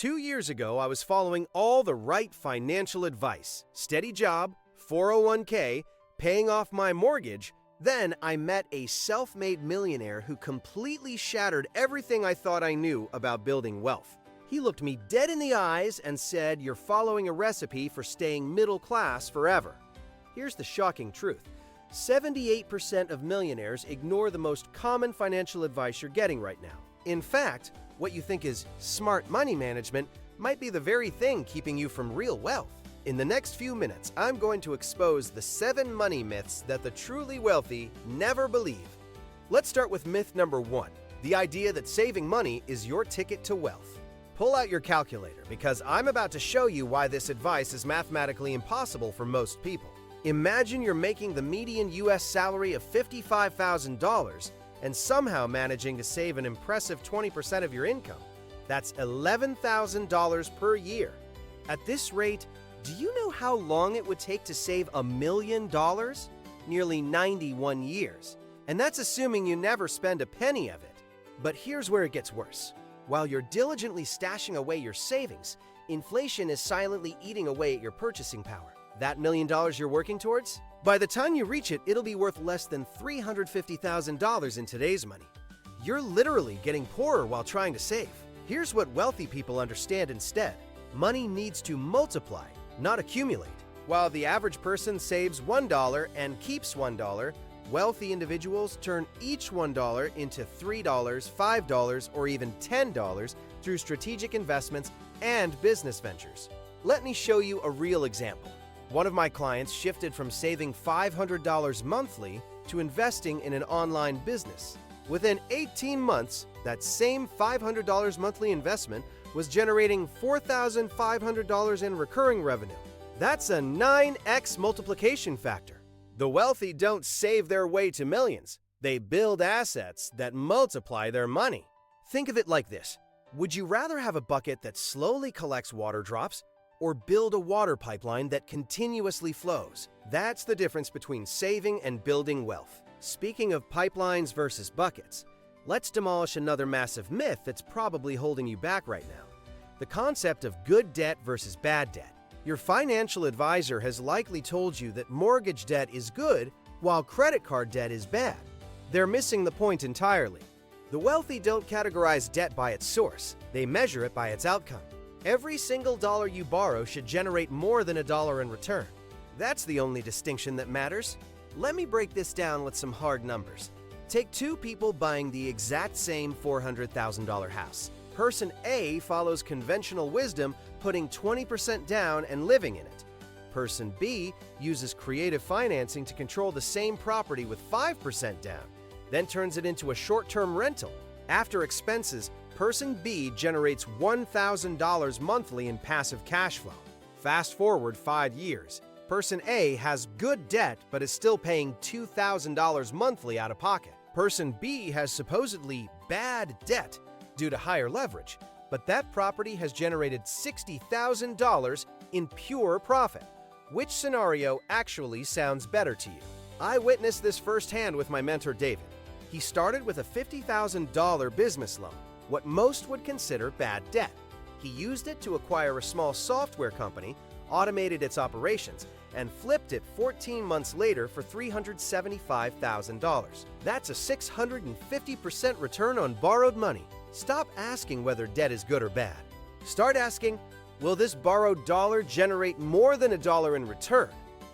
2 years ago, I was following all the right financial advice: steady job, 401k, paying off my mortgage. Then I met a self-made millionaire who completely shattered everything I thought I knew about building wealth. He looked me dead in the eyes and said, "You're following a recipe for staying middle class forever." Here's the shocking truth. 78% of millionaires ignore the most common financial advice you're getting right now. In fact, what you think is smart money management might be the very thing keeping you from real wealth. In the next few minutes, I'm going to expose the 7 money myths that the truly wealthy never believe. Let's start with myth number 1, the idea that saving money is your ticket to wealth. Pull out your calculator because I'm about to show you why this advice is mathematically impossible for most people. Imagine you're making the median US salary of $55,000 and somehow managing to save an impressive 20% of your income. That's $11,000 per year. At this rate, do you know how long it would take to save $1 million? Nearly 91 years. And that's assuming you never spend a penny of it. But here's where it gets worse. While you're diligently stashing away your savings, inflation is silently eating away at your purchasing power. That $1 million you're working towards? By the time you reach it, it'll be worth less than $350,000 in today's money. You're literally getting poorer while trying to save. Here's what wealthy people understand instead. Money needs to multiply, not accumulate. While the average person saves $1 and keeps $1, wealthy individuals turn each $1 into $3, $5, or even $10 through strategic investments and business ventures. Let me show you a real example. One of my clients shifted from saving $500 monthly to investing in an online business. Within 18 months, that same $500 monthly investment was generating $4,500 in recurring revenue. That's a 9x multiplication factor. The wealthy don't save their way to millions. They build assets that multiply their money. Think of it like this. Would you rather have a bucket that slowly collects water drops or build a water pipeline that continuously flows? That's the difference between saving and building wealth. Speaking of pipelines versus buckets, let's demolish another massive myth that's probably holding you back right now. The concept of good debt versus bad debt. Your financial advisor has likely told you that mortgage debt is good while credit card debt is bad. They're missing the point entirely. The wealthy don't categorize debt by its source. They measure it by its outcome. Every single dollar you borrow should generate more than $1 in return. That's the only distinction that matters. Let me break this down with some hard numbers. Take 2 people buying the exact same $400,000 house. Person A follows conventional wisdom, putting 20% down and living in it. Person B uses creative financing to control the same property with 5% down, then turns it into a short-term rental. After expenses, Person B generates $1,000 monthly in passive cash flow. Fast forward 5 years. Person A has good debt but is still paying $2,000 monthly out of pocket. Person B has supposedly bad debt due to higher leverage, but that property has generated $60,000 in pure profit. Which scenario actually sounds better to you? I witnessed this firsthand with my mentor David. He started with a $50,000 business loan, what most would consider bad debt. He used it to acquire a small software company, automated its operations, and flipped it 14 months later for $375,000. That's a 650% return on borrowed money. Stop asking whether debt is good or bad. Start asking, will this borrowed dollar generate more than $1 in return?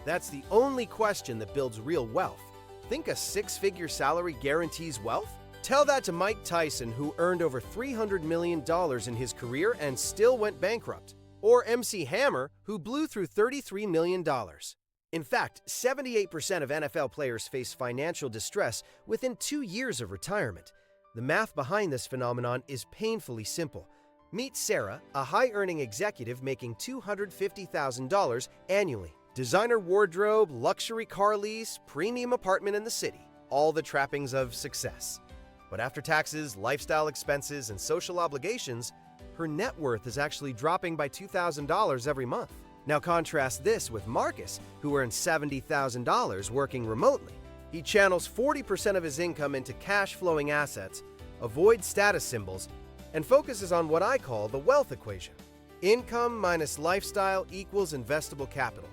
That's the only question that builds real wealth. Think a 6-figure salary guarantees wealth? Tell that to Mike Tyson, who earned over $300 million in his career and still went bankrupt. Or MC Hammer, who blew through $33 million. In fact, 78% of NFL players face financial distress within 2 years of retirement. The math behind this phenomenon is painfully simple. Meet Sarah, a high-earning executive making $250,000 annually. Designer wardrobe, luxury car lease, premium apartment in the city. All the trappings of success. But after taxes, lifestyle expenses, and social obligations, her net worth is actually dropping by $2,000 every month. Now contrast this with Marcus, who earns $70,000 working remotely. He channels 40% of his income into cash-flowing assets, avoids status symbols, and focuses on what I call the wealth equation. Income minus lifestyle equals investable capital,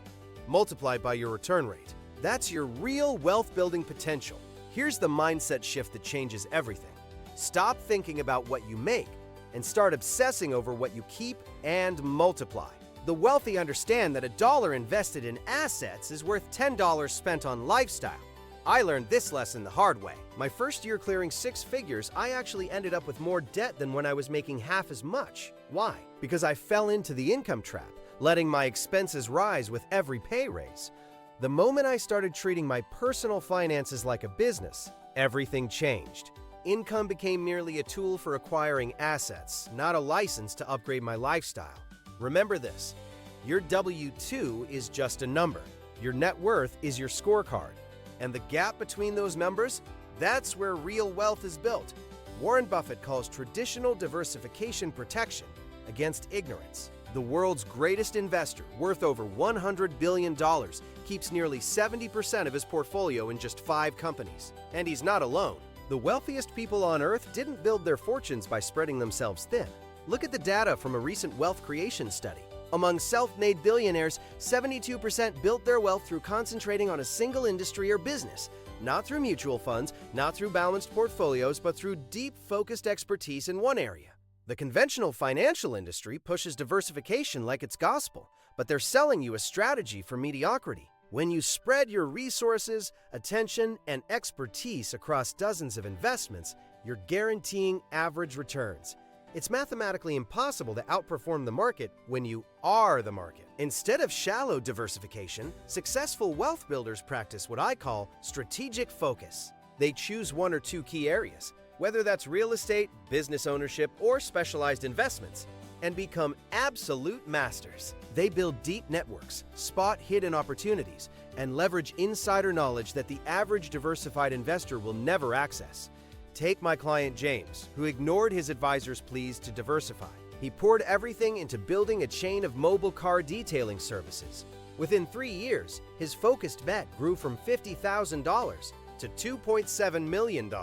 multiplied by your return rate. That's your real wealth-building potential. Here's the mindset shift that changes everything. Stop thinking about what you make and start obsessing over what you keep and multiply. The wealthy understand that $1 invested in assets is worth $10 spent on lifestyle. I learned this lesson the hard way. My first year clearing 6 figures, I actually ended up with more debt than when I was making half as much. Why? Because I fell into the income trap, letting my expenses rise with every pay raise. The moment I started treating my personal finances like a business, everything changed. Income became merely a tool for acquiring assets, not a license to upgrade my lifestyle. Remember this, your W-2 is just a number. Your net worth is your scorecard. And the gap between those numbers, that's where real wealth is built. Warren Buffett calls traditional diversification protection against ignorance. The world's greatest investor, worth over $100 billion, keeps nearly 70% of his portfolio in just 5 companies. And he's not alone. The wealthiest people on Earth didn't build their fortunes by spreading themselves thin. Look at the data from a recent wealth creation study. Among self-made billionaires, 72% built their wealth through concentrating on a single industry or business, not through mutual funds, not through balanced portfolios, but through deep, focused expertise in one area. The conventional financial industry pushes diversification like it's gospel, but they're selling you a strategy for mediocrity. When you spread your resources, attention, and expertise across dozens of investments, you're guaranteeing average returns. It's mathematically impossible to outperform the market when you are the market. Instead of shallow diversification, successful wealth builders practice what I call strategic focus. They choose 1 or 2 key areas, whether that's real estate, business ownership, or specialized investments, and become absolute masters. They build deep networks, spot hidden opportunities, and leverage insider knowledge that the average diversified investor will never access. Take my client James, who ignored his advisor's pleas to diversify. He poured everything into building a chain of mobile car detailing services. Within 3 years, his focused bet grew from $50,000 to $2.7 million.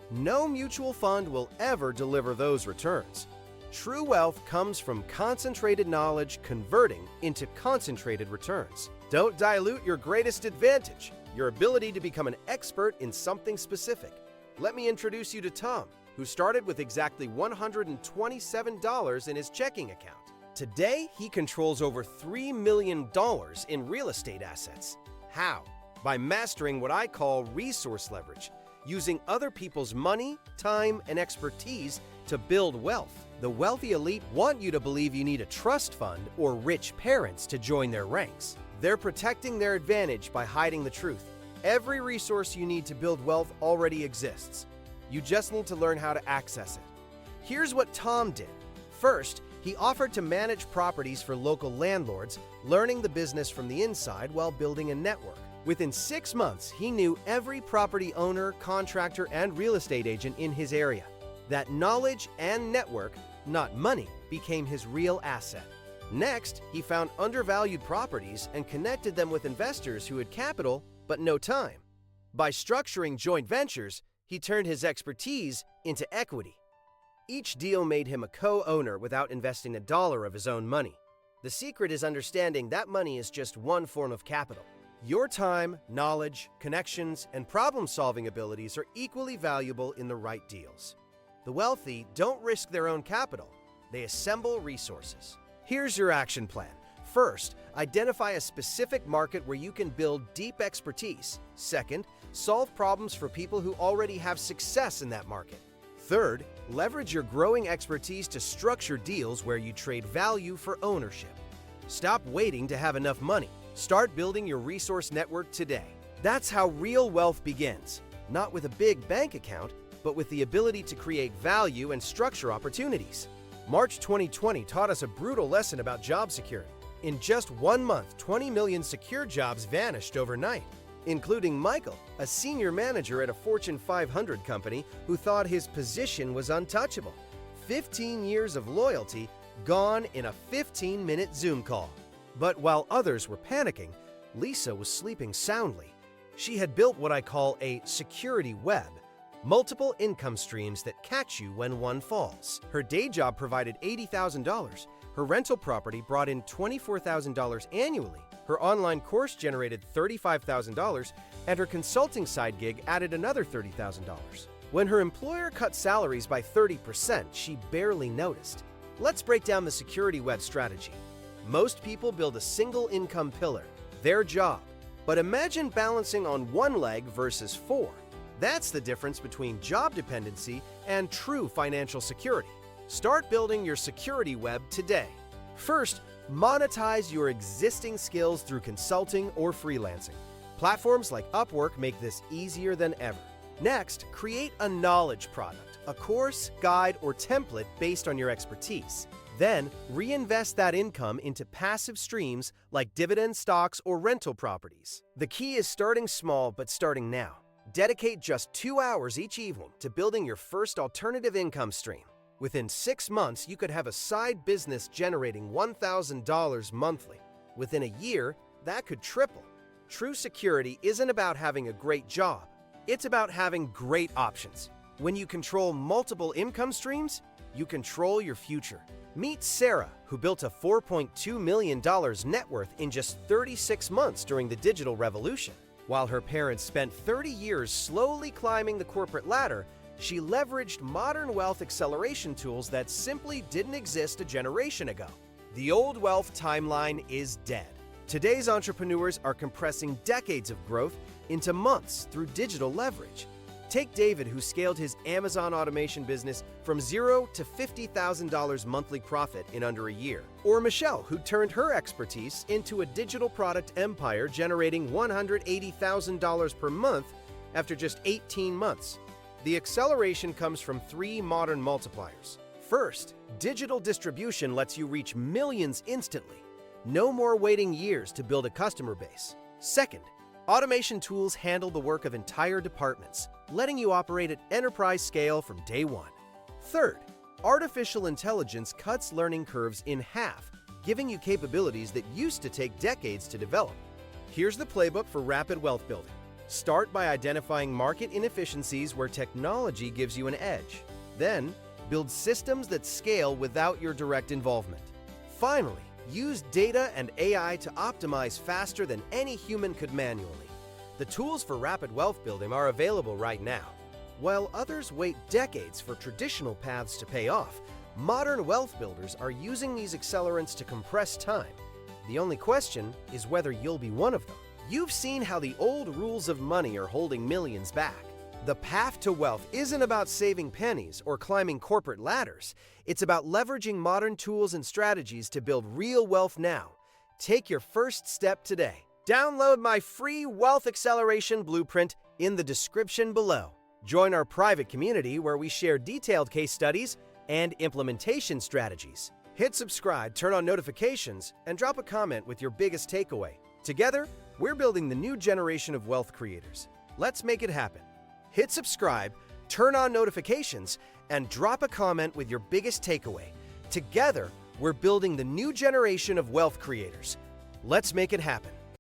No mutual fund will ever deliver those returns. True wealth comes from concentrated knowledge converting into concentrated returns. Don't dilute your greatest advantage, your ability to become an expert in something specific. Let me introduce you to Tom, who started with exactly $127 in his checking account. Today, he controls over $3 million in real estate assets. How? By mastering what I call resource leverage, using other people's money, time, and expertise to build wealth. The wealthy elite want you to believe you need a trust fund or rich parents to join their ranks. They're protecting their advantage by hiding the truth. Every resource you need to build wealth already exists. You just need to learn how to access it. Here's what Tom did. First, he offered to manage properties for local landlords, learning the business from the inside while building a network. Within 6 months, he knew every property owner, contractor, and real estate agent in his area. That knowledge and network, not money, became his real asset. Next, he found undervalued properties and connected them with investors who had capital but no time. By structuring joint ventures, he turned his expertise into equity. Each deal made him a co-owner without investing $1 of his own money. The secret is understanding that money is just one form of capital. Your time, knowledge, connections, and problem-solving abilities are equally valuable in the right deals. The wealthy don't risk their own capital. They assemble resources. Here's your action plan. First, identify a specific market where you can build deep expertise. Second, solve problems for people who already have success in that market. Third, leverage your growing expertise to structure deals where you trade value for ownership. Stop waiting to have enough money. Start building your resource network today. That's how real wealth begins, not with a big bank account, but with the ability to create value and structure opportunities. March 2020 taught us a brutal lesson about job security. In just 1 month, 20 million secure jobs vanished overnight, including Michael, a senior manager at a Fortune 500 company who thought his position was untouchable. 15 years of loyalty gone in a 15-minute Zoom call. But while others were panicking, Lisa was sleeping soundly. She had built what I call a security web, multiple income streams that catch you when one falls. Her day job provided $80,000. Her rental property brought in $24,000 annually. Her online course generated $35,000, and her consulting side gig added another $30,000. When her employer cut salaries by 30%, she barely noticed. Let's break down the security web strategy. Most people build a single income pillar, their job. But imagine balancing on one leg versus four. That's the difference between job dependency and true financial security. Start building your security web today. First, monetize your existing skills through consulting or freelancing. Platforms like Upwork make this easier than ever. Next, create a knowledge product, a course, guide, or template based on your expertise. Then, reinvest that income into passive streams like dividend stocks or rental properties. The key is starting small but starting now. Dedicate just 2 hours each evening to building your first alternative income stream. Within 6 months, you could have a side business generating $1,000 monthly. Within a year, that could triple. True security isn't about having a great job. It's about having great options. When you control multiple income streams, you control your future. Meet Sarah, who built a $4.2 million net worth in just 36 months during the digital revolution. While her parents spent 30 years slowly climbing the corporate ladder, she leveraged modern wealth acceleration tools that simply didn't exist a generation ago. The old wealth timeline is dead. Today's entrepreneurs are compressing decades of growth into months through digital leverage. Take David, who scaled his Amazon automation business from $0 to $50,000 monthly profit in under a year. Or Michelle, who turned her expertise into a digital product empire generating $180,000 per month after just 18 months. The acceleration comes from 3 modern multipliers. First, digital distribution lets you reach millions instantly. No more waiting years to build a customer base. Second, automation tools handle the work of entire departments, letting you operate at enterprise scale from day one. Third, artificial intelligence cuts learning curves in half, giving you capabilities that used to take decades to develop. Here's the playbook for rapid wealth building. Start by identifying market inefficiencies where technology gives you an edge. Then, build systems that scale without your direct involvement. Finally, use data and AI to optimize faster than any human could manually. The tools for rapid wealth building are available right now. While others wait decades for traditional paths to pay off, modern wealth builders are using these accelerants to compress time. The only question is whether you'll be one of them. You've seen how the old rules of money are holding millions back. The path to wealth isn't about saving pennies or climbing corporate ladders. It's about leveraging modern tools and strategies to build real wealth now. Take your first step today. Download my free Wealth Acceleration Blueprint in the description below. Join our private community where we share detailed case studies and implementation strategies. Hit subscribe, turn on notifications, and drop a comment with your biggest takeaway. Together, we're building the new generation of wealth creators. Let's make it happen. Hit subscribe, turn on notifications, and drop a comment with your biggest takeaway. Together, we're building the new generation of wealth creators. Let's make it happen.